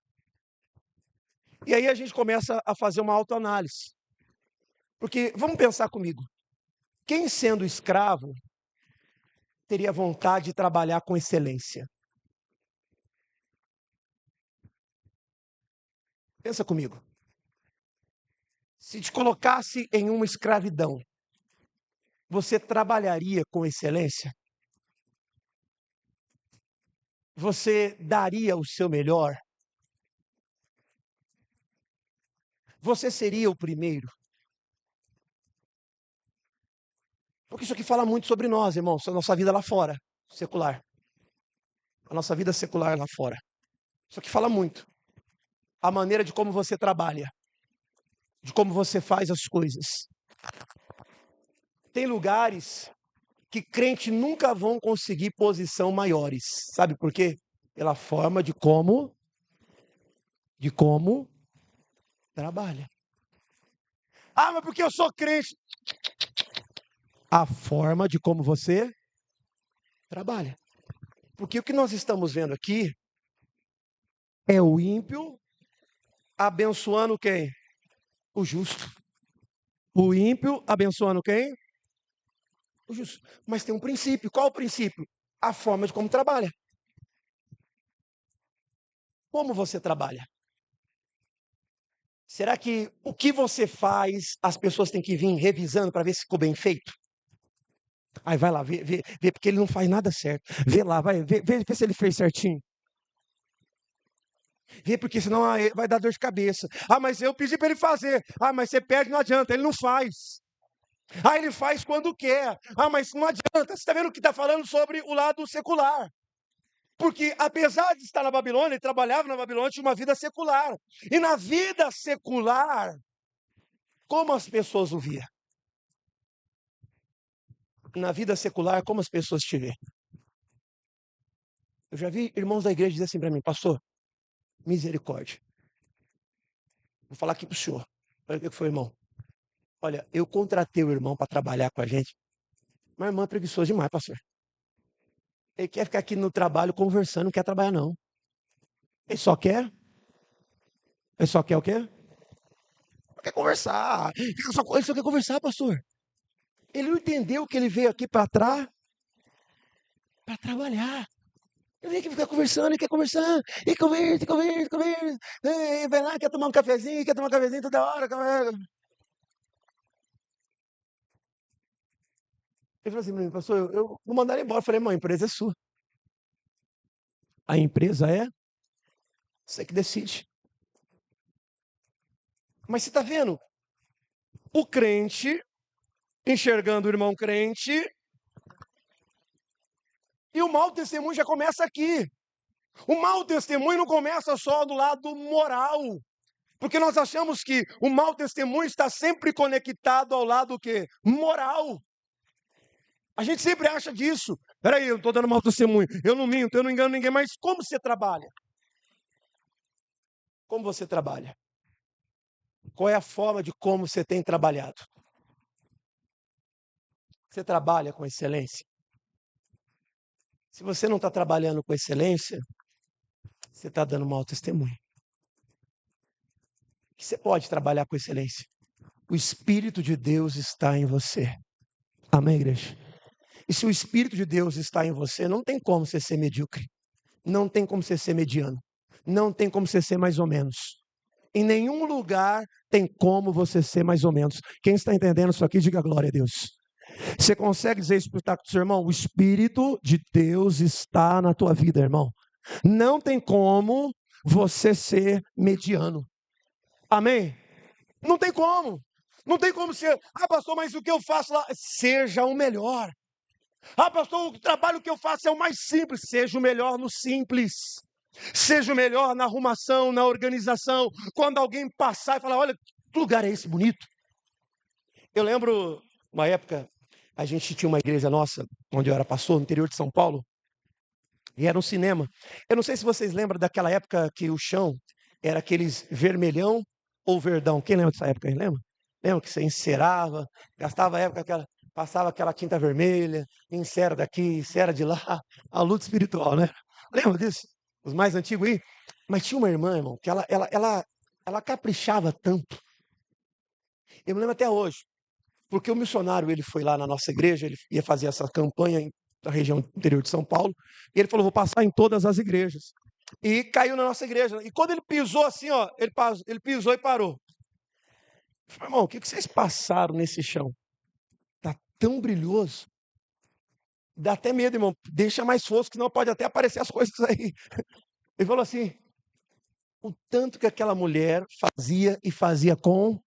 [SPEAKER 1] E aí a gente começa a fazer uma autoanálise. Porque, vamos pensar comigo. Quem sendo escravo teria vontade de trabalhar com excelência? Pensa comigo. Se te colocasse em uma escravidão, você trabalharia com excelência? Você daria o seu melhor? Você seria o primeiro? Porque isso aqui fala muito sobre nós, irmãos, a nossa vida lá fora, secular. A nossa vida secular lá fora. Isso aqui fala muito. A maneira de como você trabalha, de como você faz as coisas. Tem lugares que crentes nunca vão conseguir posição maiores. Sabe por quê? Pela forma de como trabalha. Mas porque eu sou crente. A forma de como você trabalha. Porque o que nós estamos vendo aqui é o ímpio abençoando quem? O justo. O ímpio abençoando quem? O justo. Mas tem um princípio. Qual o princípio? A forma de como trabalha. Como você trabalha? Será que o que você faz, as pessoas têm que vir revisando para ver se ficou bem feito? Aí vai lá, vê, porque ele não faz nada certo. Vê lá, vê se ele fez certinho. Vê, porque senão vai dar dor de cabeça. Ah, mas eu pedi para ele fazer. Ah, mas você pede, não adianta, ele não faz. Ah, ele faz quando quer. Ah, mas não adianta. Você está vendo que está falando sobre o lado secular. Porque, apesar de estar na Babilônia, ele trabalhava na Babilônia, tinha uma vida secular. E na vida secular, como as pessoas o via? Na vida secular, como as pessoas te vê? Eu já vi irmãos da igreja dizer assim para mim, pastor, misericórdia. Vou falar aqui para o senhor. Olha o que foi, irmão. Olha, eu contratei o irmão para trabalhar com a gente. Mas o irmão é preguiçoso demais, pastor. Ele quer ficar aqui no trabalho conversando, não quer trabalhar, não. Ele só quer? Ele só quer o quê? Quer conversar. Ele só quer conversar, pastor. Ele não entendeu que ele veio aqui para trabalhar. Ele veio aqui ficar conversando, ele quer conversar. E conversa. E vai lá, quer tomar um cafezinho toda hora. Ele falou assim para mim, pastor, eu vou mandar ele embora. Eu falei, irmão, a empresa é sua. A empresa é você que decide. Mas você está vendo? O crente enxergando o irmão crente, e o mau testemunho já começa aqui. O mau testemunho não começa só do lado moral, porque nós achamos que o mau testemunho está sempre conectado ao lado o quê? Moral. A gente sempre acha disso. Peraí, eu não estou dando mau testemunho, eu não minto, eu não engano ninguém, mas como você trabalha? Como você trabalha? Qual é a forma de como você tem trabalhado? Você trabalha com excelência? Se você não está trabalhando com excelência, você está dando mau testemunho. Você pode trabalhar com excelência. O Espírito de Deus está em você. Amém, igreja? E se o Espírito de Deus está em você, não tem como você ser medíocre. Não tem como você ser mediano. Não tem como você ser mais ou menos. Em nenhum lugar tem como você ser mais ou menos. Quem está entendendo isso aqui, diga glória a Deus. Você consegue dizer isso para o seu irmão? O Espírito de Deus está na tua vida, irmão. Não tem como você ser mediano. Amém? Não tem como. Não tem como ser, pastor, mas o que eu faço lá? Seja o melhor. Pastor, o trabalho que eu faço é o mais simples. Seja o melhor no simples. Seja o melhor na arrumação, na organização. Quando alguém passar e falar, olha, que lugar é esse bonito? Eu lembro, uma época, a gente tinha uma igreja nossa, onde eu era pastor, no interior de São Paulo, e era um cinema. Eu não sei se vocês lembram daquela época que o chão era aqueles vermelhão ou verdão. Quem lembra dessa época aí? Lembra? Lembra que você encerava, gastava a época passava aquela tinta vermelha, encera daqui, encera de lá, a luta espiritual, né? Lembra disso? Os mais antigos aí? Mas tinha uma irmã, irmão, que ela caprichava tanto. Eu me lembro até hoje, porque o missionário, ele foi lá na nossa igreja, ele ia fazer essa campanha na região interior de São Paulo, e ele falou, vou passar em todas as igrejas. E caiu na nossa igreja. E quando ele pisou assim, ó, ele pisou e parou. Eu falei, irmão, o que vocês passaram nesse chão? Tá tão brilhoso. Dá até medo, irmão. Deixa mais fosco, senão pode até aparecer as coisas aí. Ele falou assim, o tanto que aquela mulher fazia e fazia com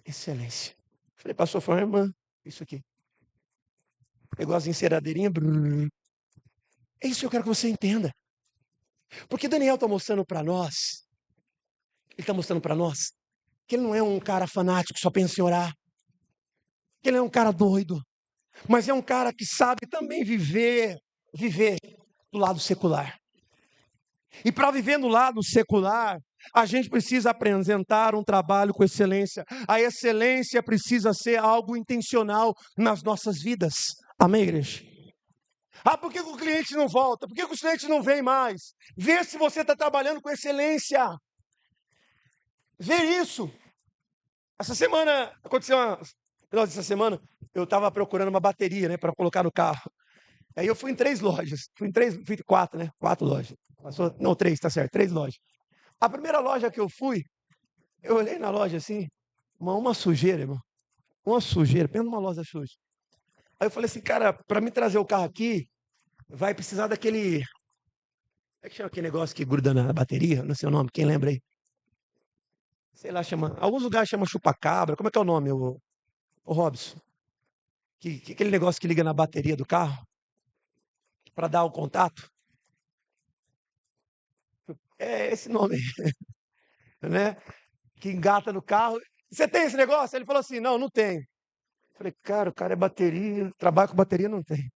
[SPEAKER 1] excelência. Eu falei, pastor, foi irmã, isso aqui. Pegou as enceradeirinhas. É isso que eu quero que você entenda. Porque Daniel está mostrando para nós, ele está mostrando para nós, que ele não é um cara fanático, só pensa em orar. Que ele é um cara doido. Mas é um cara que sabe também viver do lado secular. E para viver no lado secular, a gente precisa apresentar um trabalho com excelência. A excelência precisa ser algo intencional nas nossas vidas. Amém, igreja? Por que o cliente não volta? Por que os clientes não vêm mais? Vê se você está trabalhando com excelência. Vê isso. Essa semana, aconteceu essa semana, eu estava procurando uma bateria, né, para colocar no carro. Aí eu fui em 3 lojas. Fui em 4, né? 4 lojas. Não, 3, tá certo, 3 lojas. A primeira loja que eu fui, eu olhei na loja assim, uma sujeira, irmão. Uma sujeira, pensa numa loja suja. Aí eu falei assim, cara, para me trazer o carro aqui, vai precisar daquele. Como é que chama aquele negócio que gruda na bateria? Não sei o nome, quem lembra aí? Sei lá, chama. Alguns lugares chama chupa-cabra. Como é que é o nome, o Robson? Aquele negócio que liga na bateria do carro para dar o contato? É esse nome aí, né? Que engata no carro. Você tem esse negócio? Ele falou assim: não, não tenho. Falei, cara, o cara é bateria, trabalho com bateria, não tem.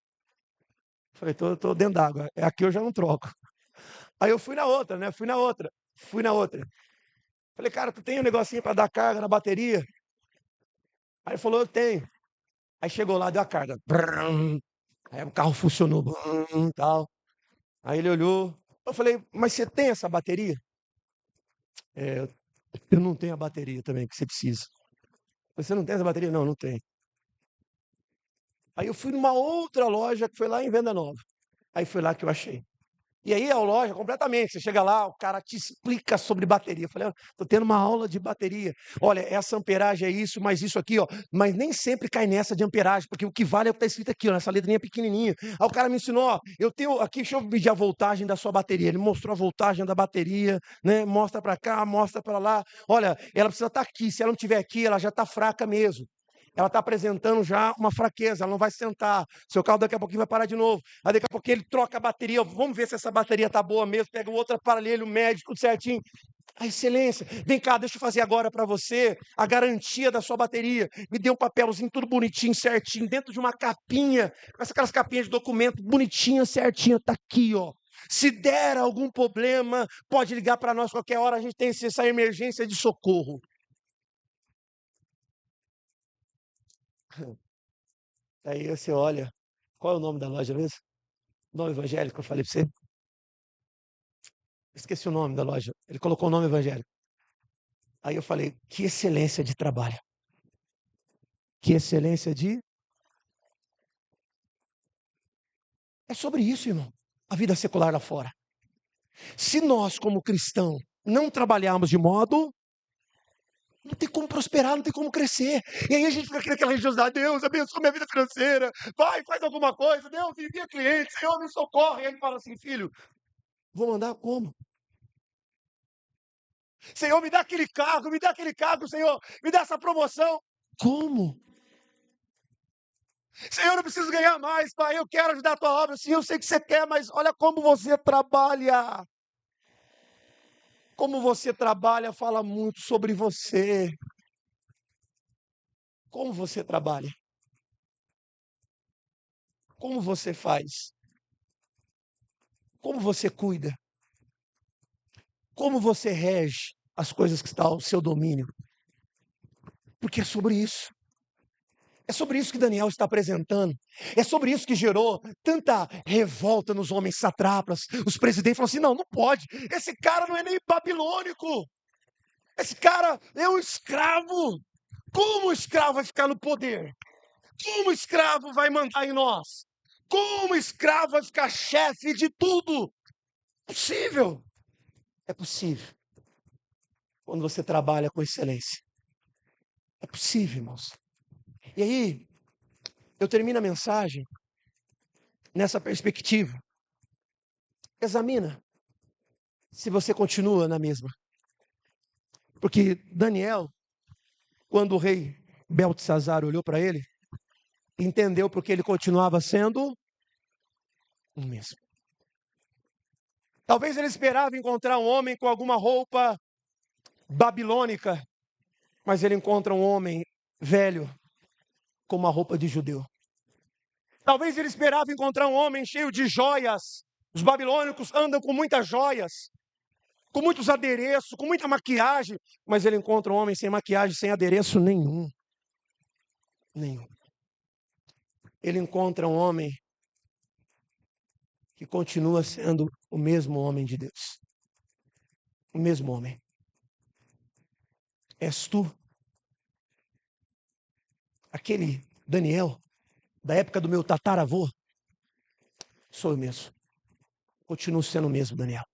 [SPEAKER 1] Falei, tô dentro d'água. É aqui eu já não troco. Aí eu fui na outra, né? Fui na outra. Falei, cara, tu tem um negocinho para dar carga na bateria? Aí ele falou, eu tenho. Aí chegou lá, deu a carga. Brum. Aí o carro funcionou. Brum, tal. Aí ele olhou. Eu falei, mas você tem essa bateria? É, eu não tenho a bateria também que você precisa. Você não tem essa bateria? Não, não tem. Aí eu fui numa outra loja que foi lá em Venda Nova. Aí foi lá que eu achei. E aí a loja completamente, você chega lá, o cara te explica sobre bateria. Eu falei, tô tendo uma aula de bateria. Olha, essa amperagem é isso, mas isso aqui, ó. Mas nem sempre cai nessa de amperagem, porque o que vale é o que está escrito aqui, ó, nessa letrinha pequenininha. Aí o cara me ensinou, ó, eu tenho aqui, deixa eu medir a voltagem da sua bateria. Ele mostrou a voltagem da bateria, né? Mostra para cá, mostra para lá. Olha, ela precisa estar aqui. Se ela não estiver aqui, ela já está fraca mesmo. Ela está apresentando já uma fraqueza, ela não vai sentar. Seu carro daqui a pouquinho vai parar de novo. Aí daqui a pouquinho ele troca a bateria. Vamos ver se essa bateria está boa mesmo. Pega o outro aparelho, mede tudo certinho. A excelência, vem cá, deixa eu fazer agora para você a garantia da sua bateria. Me dê um papelzinho tudo bonitinho, certinho, dentro de uma capinha, com aquelas capinhas de documento bonitinha, certinha, tá aqui, ó. Se der algum problema, pode ligar para nós qualquer hora, a gente tem essa emergência de socorro. Aí você olha, qual é o nome da loja mesmo? Nome evangélico, eu falei para você. Esqueci o nome da loja. Ele colocou o nome evangélico. Aí eu falei, que excelência de trabalho. Que excelência de. É sobre isso, irmão. A vida secular lá fora. Se nós, como cristão, não trabalharmos de modo, não tem como prosperar, não tem como crescer. E aí a gente fica naquela religiosidade, Deus, abençoa minha vida financeira, vai, faz alguma coisa, Deus, envia cliente, Senhor, me socorre. E ele fala assim, filho, vou mandar como? Senhor, me dá aquele cargo, Senhor, me dá essa promoção. Como? Senhor, eu preciso ganhar mais, Pai, eu quero ajudar a tua obra. Sim, eu sei que você quer, mas olha como você trabalha. Como você trabalha fala muito sobre você. Como você trabalha? Como você faz? Como você cuida? Como você rege as coisas que estão ao seu domínio? Porque é sobre isso. É sobre isso que Daniel está apresentando. É sobre isso que gerou tanta revolta nos homens satrapas. Os presidentes falaram assim: não, não pode. Esse cara não é nem babilônico. Esse cara é um escravo. Como o escravo vai ficar no poder? Como o escravo vai mandar em nós? Como o escravo vai ficar chefe de tudo? Possível. É possível. Quando você trabalha com excelência. É possível, irmãos. E aí, eu termino a mensagem nessa perspectiva. Examina se você continua na mesma. Porque Daniel, quando o rei Beltesazar olhou para ele, entendeu porque ele continuava sendo o mesmo. Talvez ele esperava encontrar um homem com alguma roupa babilônica, mas ele encontra um homem velho com uma roupa de judeu. Talvez ele esperava encontrar um homem cheio de joias. Os babilônicos andam com muitas joias, com muitos adereços, com muita maquiagem, mas ele encontra um homem sem maquiagem, sem adereço nenhum. Nenhum. Ele encontra um homem que continua sendo o mesmo homem de Deus. O mesmo homem. És tu. Aquele Daniel, da época do meu tataravô, sou eu mesmo. Continuo sendo o mesmo Daniel.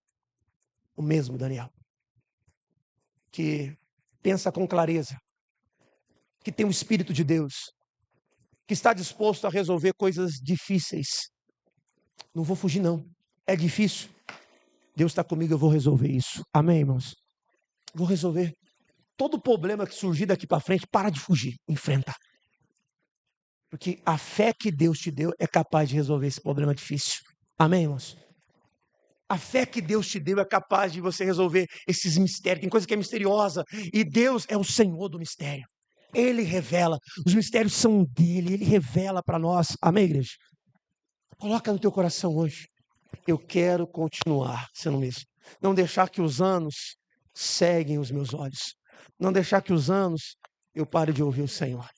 [SPEAKER 1] O mesmo Daniel. Que pensa com clareza. Que tem o Espírito de Deus. que está disposto a resolver coisas difíceis. Não vou fugir, não. É difícil. Deus está comigo, eu vou resolver isso. Amém, irmãos? Vou resolver. Todo problema que surgir daqui para frente, para de fugir, enfrenta. Porque a fé que Deus te deu é capaz de resolver esse problema difícil. Amém, irmãos? A fé que Deus te deu é capaz de você resolver esses mistérios. Tem coisa que é misteriosa. E Deus é o Senhor do mistério. Ele revela. Os mistérios são dele. Ele revela para nós. Amém, igreja? Coloca no teu coração hoje. Eu quero continuar sendo mesmo. Não deixar que os anos ceguem os meus olhos. Não deixar que os anos eu pare de ouvir o Senhor.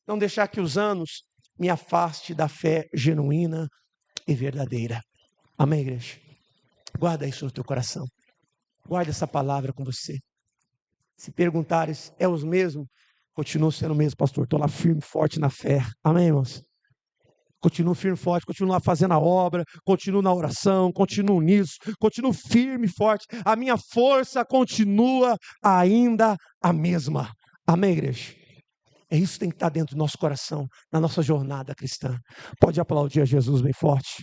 [SPEAKER 1] Não deixar que os anos me afaste da fé genuína e verdadeira. Amém, igreja? Guarda isso no teu coração. Guarda essa palavra com você. Se perguntares, é os mesmos? Continuo sendo o mesmo, pastor. Estou lá firme, forte na fé. Amém, irmãos? Continuo firme, forte, continuo lá fazendo a obra, continuo na oração, continuo nisso, continuo firme, forte. A minha força continua ainda a mesma. Amém, igreja? É isso que tem que estar dentro do nosso coração, na nossa jornada cristã. Pode aplaudir a Jesus bem forte.